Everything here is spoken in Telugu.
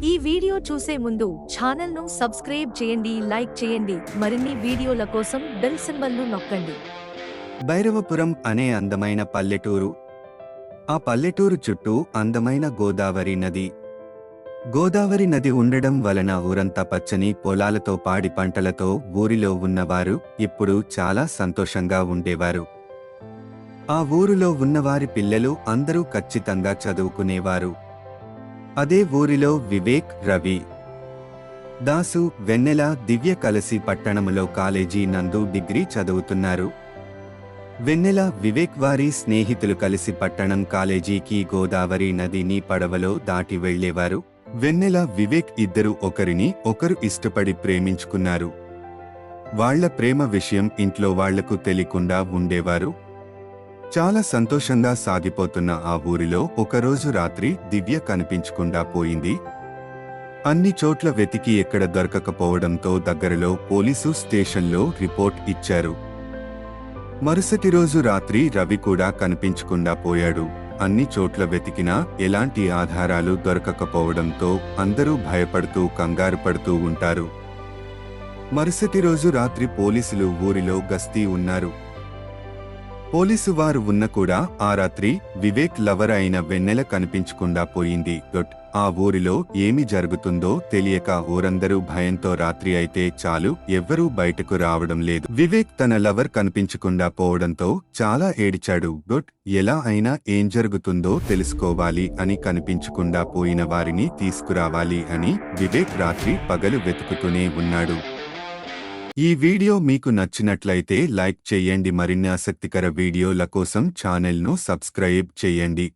ఈ వీడియో చూసే ముందు ఛానల్ను సబ్స్క్రైబ్ చేయండి, లైక్ చేయండి. మరిన్ని వీడియోల కోసం బెల్ సింబల్ను నొక్కండి. భైరవపురం అనే అందమైన పల్లెటూరు. ఆ పల్లెటూరు చుట్టూ అందమైన గోదావరి నది. గోదావరి నది ఉండడం వలన ఊరంతా పచ్చని పొలాలతో పాడి పంటలతో ఊరిలో ఉన్నవారు ఇప్పుడు చాలా సంతోషంగా ఉండేవారు. ఆ ఊరిలో ఉన్నవారి పిల్లలు అందరూ ఖచ్చితంగా చదువుకునేవారు. అదే ఊరిలో వివేక్, రవి, దాసు, వెన్నెల, దివ్య కలిసి పట్టణములో కాలేజీ నందు డిగ్రీ చదువుతున్నారు. వెన్నెల, వివేక్ వారి స్నేహితులు కలిసి పట్టణం కాలేజీకి గోదావరి నదిని పడవలో దాటి వెళ్లేవారు. వెన్నెల, వివేక్ ఇద్దరు ఒకరిని ఒకరు ఇష్టపడి ప్రేమించుకున్నారు. వాళ్ల ప్రేమ విషయం ఇంట్లో వాళ్లకు తెలియకుండా ఉండేవారు. చాలా సంతోషంగా సాగిపోతున్న ఆ ఊరిలో ఒకరోజు రాత్రి దివ్య కనిపించకుండా పోయింది. అన్ని చోట్ల వెతికి ఎక్కడ దొరకకపోవడంతో దగ్గరలో పోలీసు స్టేషన్లో రిపోర్ట్ ఇచ్చారు. మరుసటి రోజు రాత్రి రవి కూడా కనిపించకుండా పోయాడు. అన్ని చోట్ల వెతికినా ఎలాంటి ఆధారాలు దొరకకపోవడంతో అందరూ భయపడుతూ కంగారు పడుతూ ఉంటారు. మరుసటి రోజు రాత్రి పోలీసులు ఊరిలో గస్తీ ఉన్నారు. పోలీసు వారు ఉన్న కూడా ఆ రాత్రి వివేక్ లవర్ అయిన వెన్నెల కనిపించకుండా పోయింది. ఆ ఊరిలో ఏమి జరుగుతుందో తెలియక ఊరందరూ భయంతో రాత్రి అయితే చాలు ఎవ్వరూ బయటకు రావడం లేదు. వివేక్ తన లవర్ కనిపించకుండా పోవడంతో చాలా ఏడిచాడు. ఎలా అయినా ఏం జరుగుతుందో తెలుసుకోవాలి అని, కనిపించకుండా పోయిన వారిని తీసుకురావాలి అని వివేక్ రాత్రి పగలు వెతుకుతూనే ఉన్నాడు. ఈ వీడియో మీకు నచ్చినట్లయితే లైక్ చేయండి. మరిన్ని ఆసక్తికర వీడియోల కోసం ఛానల్ను సబ్స్క్రైబ్ చేయండి.